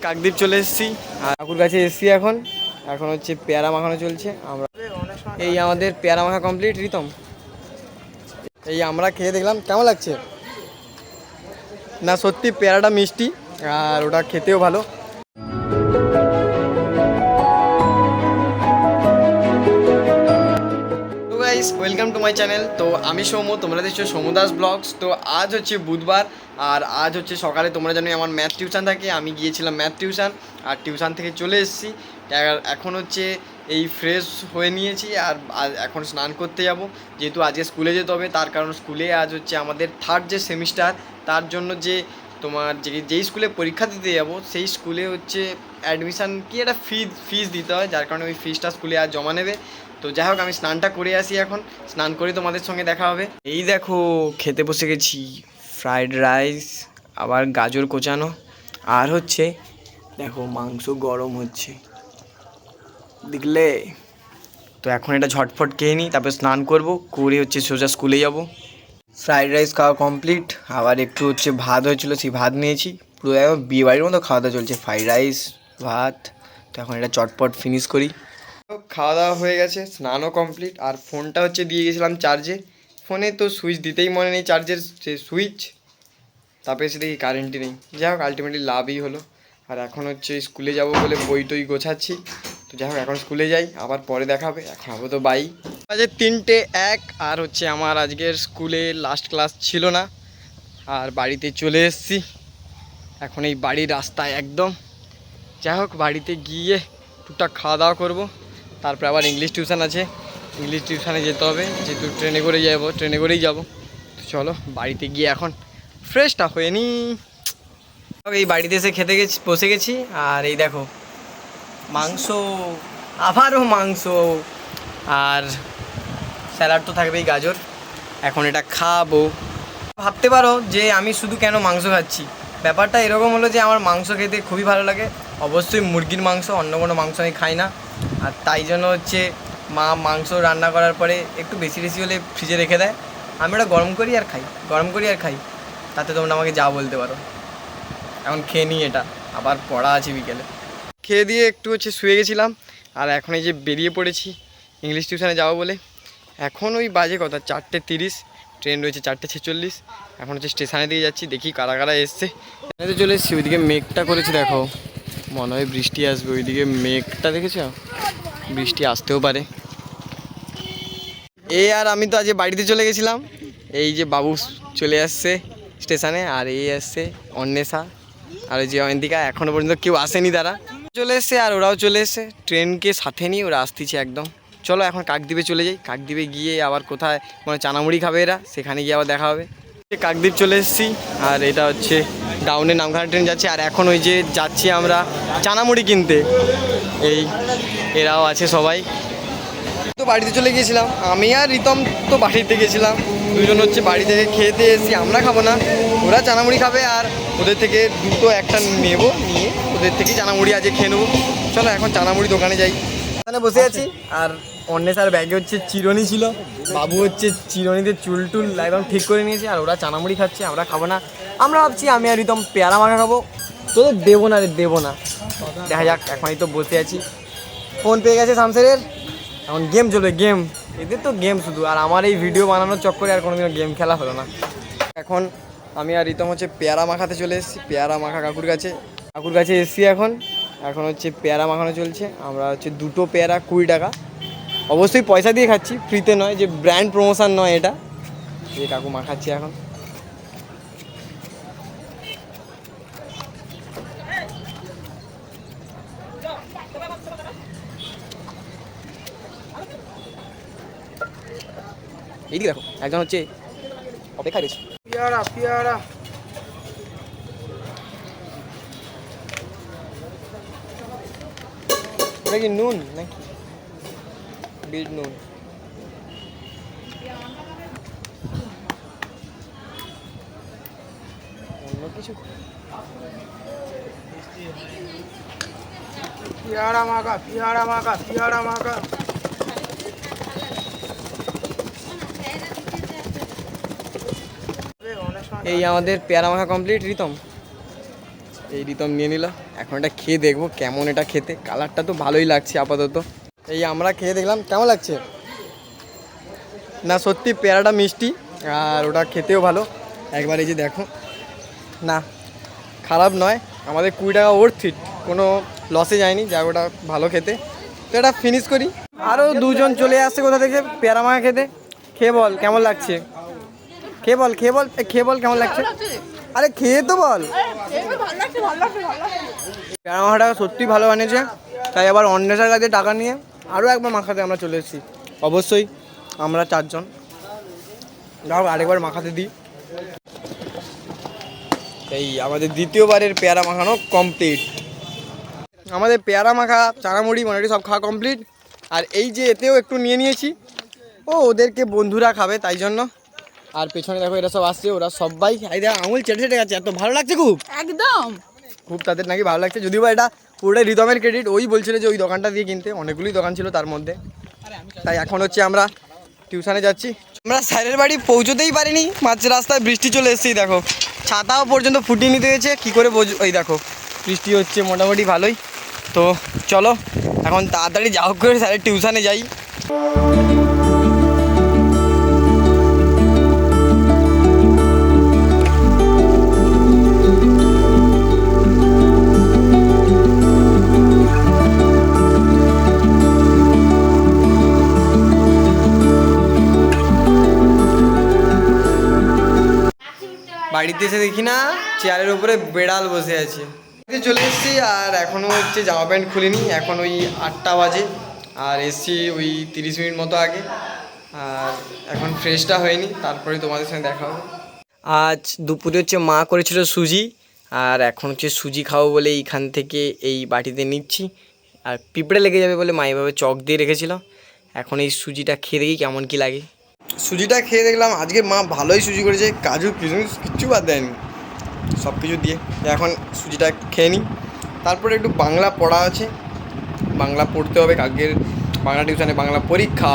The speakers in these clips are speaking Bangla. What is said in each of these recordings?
কাকদ্বীপ চলে এসেছি আর কাকুর কাছে এসেছি। এখন হচ্ছে পেয়ারা মাখানো চলছে। আমরা এই আমাদের পেয়ারা মাখা কমপ্লিট। রিতম এই আমরা খেয়ে দেখলাম কেমন লাগছে না, সত্যি পেয়ারাটা মিষ্টি আর ওটা খেতেও ভালো। Welcome to my channel. তো আমি সৌম্য, তোমরা দেখছো সৌম্য দাস ব্লগস। তো আজ হচ্ছে বুধবার আর আজ হচ্ছে সকালে তোমরা জানো আমার ম্যাথ টিউশন থাকে। আমি গিয়েছিলাম ম্যাথ টিউশন আর টিউশন থেকে চলে এসেছি। এখন হচ্ছে এই ফ্রেশ হয়ে নিয়েছি আর এখন স্নান করতে যাব, যেহেতু আজকে স্কুলে যেতে হবে। তার কারণ স্কুলে আজ হচ্ছে আমাদের থার্ড যে সেমিস্টার, তার জন্য যে তোমার যেই স্কুলে পরীক্ষা দিতে যাবো সেই স্কুলে হচ্ছে অ্যাডমিশান কি একটা ফিস দিতে হয়, যার কারণে ওই ফিসটা স্কুলে আজ জমা নেবে। তো যাই হোক, আমি স্নানটা করে আসি। এখন স্নান করে তোমাদের সঙ্গে দেখা হবে। এই দেখো খেতে বসে গেছি, ফ্রাইড রাইস, আবার গাজর কোচানো, আর হচ্ছে দেখো মাংস গরম হচ্ছে দেখলে। তো এখন এটা ঝটফট খেয়ে নিই, তারপর স্নান করব, করে হচ্ছে সোজা স্কুলে যাব। ফ্রাইড রাইস খাওয়া কমপ্লিট, আবার একটু হচ্ছে ভাত হয়েছিল, সেই ভাত নিয়েছি। পুরো একদম বিয়েবাড়ির মতো খাওয়া দাওয়া চলছে, ফ্রাইড রাইস ভাত। তো এখন এটা চটপট ফিনিশ করি। খাওয়া দাওয়া হয়ে গেছে, স্নানও কমপ্লিট, আর ফোনটা হচ্ছে দিয়ে গেছিলাম চার্জে। ফোনে তো সুইচ দিতেই মনে নেই, চার্জের যে সুইচ, তারপরে এসে দেখি কারেন্টই নেই। যাই হোক, আলটিমেটলি লাভই হলো। আর এখন হচ্ছে স্কুলে যাব বলে বই টই গোছাচ্ছি। তো যাই হোক, এখন স্কুলে যাই, আবার পরে দেখা হবে। এখন আবো তো বাই। আজকে 3:01 আর হচ্ছে আমার আজকের স্কুলে লাস্ট ক্লাস ছিল না আর বাড়িতে চলে এসেছি। এখন এই বাড়ির রাস্তায় একদম। যাই হোক, বাড়িতে গিয়ে টুকটাক খাওয়া দাওয়া করবো, তারপরে আবার ইংলিশ টিউশন আছে, ইংলিশ টিউশনে যেতে হবে, যেহেতু ট্রেনে করেই যাবো। তো চলো বাড়িতে গিয়ে এখন ফ্রেশটা হয়ে নি। এই বাড়িতে এসে বসে গেছি আর এই দেখো মাংস, আবারও মাংস, আর স্যালাড তো থাকবেই, গাজর। এখন এটা খাবো। ভাবতে পারো যে আমি শুধু কেন মাংস খাচ্ছি। ব্যাপারটা এরকম হলো যে আমার মাংস খেতে খুবই ভালো লাগে, অবশ্যই মুরগির মাংস, অন্য কোনো মাংস আমি খাই না। আর তাই জন্য হচ্ছে মা মাংস রান্না করার পরে একটু বেশি হলে ফ্রিজে রেখে দেয়, আমি ওটা গরম করি আর খাই। তাতে তোমরা আমাকে যা বলতে পারো। এখন খেয়ে নিই এটা, আবার পড়া আছে বিকেলে। খেয়ে দিয়ে একটু হচ্ছে শুয়ে গেছিলাম আর এখন এই যে বেরিয়ে পড়েছি ইংলিশ টিউশনে যাবো বলে। এখন ওই বাজে কথা 4:30, ট্রেন রয়েছে 4:46। এখন হচ্ছে স্টেশনের দিকে যাচ্ছি, দেখি কারা কারা এসছে। এখানে চলে এসেছি, ওইদিকে মেঘটা করেছে দেখো, মনে হয় বৃষ্টি আসবে। ওইদিকে মেঘটা দেখেছ, বৃষ্টি আসতেও পারে। আর আমি তো আজকে বাড়িতে চলে গেছিলাম। এই যে বাবু চলে আসছে স্টেশনে, আর এই আসছে অন্বেষা আর ওই যে অয়ন্তিকা। এখনও পর্যন্ত কেউ আসেনি, তারা চলে এসছে আর ওরাও চলে এসছে। ট্রেনকে সাথে নিয়ে ওরা আসতেছে একদম। চলো এখন কাকদ্বীপে চলে যাই। কাকদ্বীপে গিয়ে আবার কোথায় মানে চানামুড়ি খাবে এরা, সেখানে গিয়ে আবার দেখা হবে। কাকদ্বীপ চলে এসেছি আর এটা হচ্ছে ডাউনের নামখানা ট্রেন যাচ্ছে। আর এখন ওই যে যাচ্ছি আমরা চানামুড়ি কিনতে, এই এরাও আছে সবাই। তো বাড়িতে চলে গিয়েছিলাম, আমি আর রিতম তো বাড়িতে গেছিলাম, দুজন হচ্ছে বাড়ি থেকে খেতে এসেছি। আমরা খাবো না, ওরা চানামুড়ি খাবে আর ওদের থেকে দুটো একটা নিয়ে ওদের থেকেই চানামুড়ি আজকে খেয়ে নেবো। চলো এখন চানামুড়ি দোকানে যাই। ওখানে বসে আছি আর অন্বেষার ব্যাগে হচ্ছে চিরুনি ছিল। বাবু হচ্ছে চিরুনিতে চুল টুল একদম ঠিক করে নিয়েছে আর ওরা চানামুড়ি খাচ্ছে, আমরা খাবো না। আমরা ভাবছি আমি আর রিতম পেয়ারা মাখা খাবো, তোদের দেবো না। দেখা যাক, এখনই তো বসে আছি। ফোন পেয়ে গেছে শামসেরের, এখন গেম চলবে, গেম। এদের তো গেম শুধু, আর আমার এই ভিডিও বানানোর চক্করে আর কোনোদিনও গেম খেলা হলো না। এখন আমি আর রিতম হচ্ছে পেয়ারা মাখাতে চলে এসেছি, পেয়ারা মাখা কাকুর কাছে এসেছি। এখন হচ্ছে পেয়ারা মাখানো চলছে। আমরা হচ্ছে দুটো পেয়ারা 20 টাকা, অবশ্যই পয়সা দিয়ে খাচ্ছি, ফ্রিতে নয়, যে ব্র্যান্ড প্রমোশন নয় এটা। এই কাকু মাখাচ্ছি এখন। এইদিকে দেখো একজন হচ্ছে অপেক্ষা রয়েছে। পেয়ারা এটা কি নুন নাকি বিট নুন? অন্য কিছু? পেয়ারা মাখা এই আমাদের পেয়ারা মাখা কমপ্লিট। রিতম এই রিতম নিয়ে নিল। এখন এটা খেয়ে দেখবো কেমন এটা খেতে। কালারটা তো ভালোই লাগছে আপাতত। এই আমরা খেয়ে দেখলাম কেমন লাগছে। না সত্যি পেয়ারাটা মিষ্টি আর ওটা খেতেও ভালো। একবার এই যে দেখো, না খারাপ নয়, আমাদের 20 টাকা ওর্থ ইট, কোনো লসে যায়নি, যা ওটা ভালো খেতে। তো এটা ফিনিশ করি। আরও দুজন চলে আসছে কোথা থেকে পেয়ারা মাখা খেতে। খেয়ে বল কেমন লাগছে, খেয়ে বল খেয়ে বল খেয়ে বল কেমন লাগছে। আরে খেয়ে তো বল। পেয়ারা মাখাটা সত্যি ভালো বানিয়েছে, তাই আবার অন্বেষার কাছে টাকা নিয়ে আরও একবার মাখাতে আমরা চলে এসেছি। অবশ্যই আমরা 4 জন, যাও আরেকবার মাখাতে দিই। এই আমাদের দ্বিতীয়বারের পেয়ারা মাখানো কমপ্লিট। আমাদের পেয়ারা মাখা চানামুড়ি মোটামুটি সব খাওয়া কমপ্লিট। আর এই যে এতেও একটু নিয়ে নিয়েছি, ওদেরকে বন্ধুরা খাবে তাই জন্য। আর পেছনে দেখো এরা সব আসছে, ওরা সবাই আঙুল চেটে চেটে গেছে, এত ভালো লাগছে খুব, একদম খুব তাদের নাকি ভালো লাগছে। যদিও বা এটা পুরোটাই রিদমের ক্রেডিট, ওই বলছিল যে ওই দোকানটা দিয়ে কিনতে, অনেকগুলোই দোকান ছিল তার মধ্যে। তাই এখন হচ্ছে আমরা টিউশনে যাচ্ছি। আমরা স্যারের বাড়ি পৌঁছতেই পারিনি, মাঝ রাস্তায় বৃষ্টি চলে এসেছি। দেখো ছাতাও পর্যন্ত ফুটিয়ে নিতে হয়েছে, কী করে ওই দেখো বৃষ্টি হচ্ছে মোটামুটি ভালোই। তো চলো এখন তাড়াতাড়ি যা হোক করে স্যারের টিউশনে যাই। বাড়িতে এসে দেখি না চেয়ারের উপরে বেড়াল বসে আছে। চলে এসেছি আর এখনও হচ্ছে জামা প্যান্ট খুলিনি, এখন ওই 8টা বাজে আর এসছি ওই 30 মিনিট মতো আগে। আর এখন ফ্রেশটা হয়নি, তারপরে তোমাদের সঙ্গে দেখা হবে। আজ দুপুরে হচ্ছে মা করেছিল সুজি, আর এখন হচ্ছে সুজি খাবো বলে এইখান থেকে এই বাটিতে নিচ্ছি। আর পিঁপড়ে লেগে যাবে বলে মা এইভাবে চক দিয়ে রেখেছিল। এখন এই সুজিটা খেয়ে দেখি কেমন কি লাগে। সুজিটা খেয়ে দেখলাম আজকে মা ভালোই সুজি করেছে, কাজু কিশমিশ কিচ্ছু বাদ দেয়নি, সব কিছু দিয়ে। এখন সুজিটা খেয়ে নিই, তারপরে একটু বাংলা পড়া আছে, বাংলা পড়তে হবে, কালকের বাংলা টিউশনে বাংলা পরীক্ষা।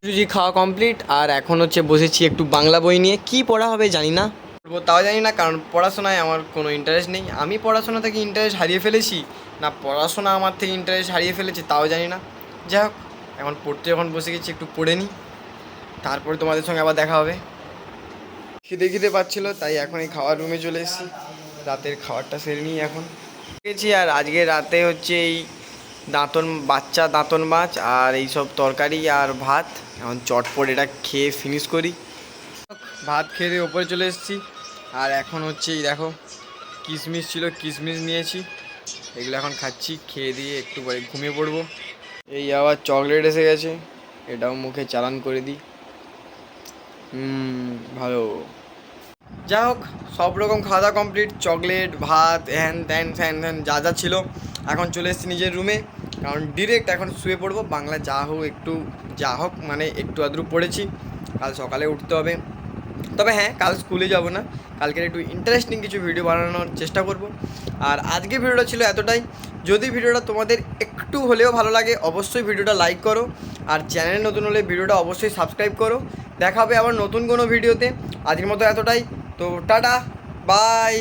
সুজি খাওয়া কমপ্লিট আর এখন হচ্ছে বসেছি একটু বাংলা বই নিয়ে। কি পড়া হবে জানি না, তাও জানি না, কারণ পড়াশোনায় আমার কোনো ইন্টারেস্ট নেই। আমি পড়াশোনা থেকে ইন্টারেস্ট হারিয়ে ফেলেছি, না পড়াশোনা আমার থেকে ইন্টারেস্ট হারিয়ে ফেলেছি তাও জানি না। যাই হোক এখন পড়তে যখন বসে গেছি একটু পড়ে নিই, তারপরে তোমাদের সঙ্গে আবার দেখা হবে। খিদে পাচ্ছিলো তাই এখন এই খাওয়ার রুমে চলে এসেছি, রাতের খাবারটা সেরে নিই এখন গেছি। আর আজকে রাতে হচ্ছে এই বাচ্চা দাঁতন মাছ আর এইসব তরকারি আর ভাত। এখন চটপট এটা খেয়ে ফিনিশ করি। ভাত খেয়ে দিয়ে ওপরে চলে এসেছি। আর এখন হচ্ছে এই দেখো কিশমিশ ছিল, কিশমিশ নিয়েছি, এগুলো এখন খাচ্ছি। খেয়ে দিয়ে একটু পরে ঘুমিয়ে পড়বো। এই আবার চকলেট এসে গেছে, এটাও মুখে চালান করে দিই। ভালো। যা হোক সব রকম খাওয়া দাওয়া কমপ্লিট, চকলেট ভাত হ্যান ত্যান ফ্যান ফ্যান যা যা ছিল। এখন চলে এসেছি নিজের রুমে, কারণ ডিরেক্ট এখন শুয়ে পড়বো। বাংলা যা হোক মানে একটু আধটু পড়েছি, কাল সকালে উঠতে হবে। তবে হ্যাঁ, কাল স্কুলে যাব না, কালকের একটু ইন্টারেস্টিং কিছু ভিডিও বানানোর চেষ্টা করব। আর আজকে ভিডিওটা ছিল এতটাই। যদি ভিডিওটা তোমাদের একটু হলেও ভালো লাগে অবশ্যই ভিডিওটা লাইক করো, আর চ্যানেলে নতুন হলে ভিডিওটা অবশ্যই সাবস্ক্রাইব করো। দেখা হবে আবার নতুন কোনো ভিডিওতে। আজকের মতো এতটাই, তো টাটা বাই।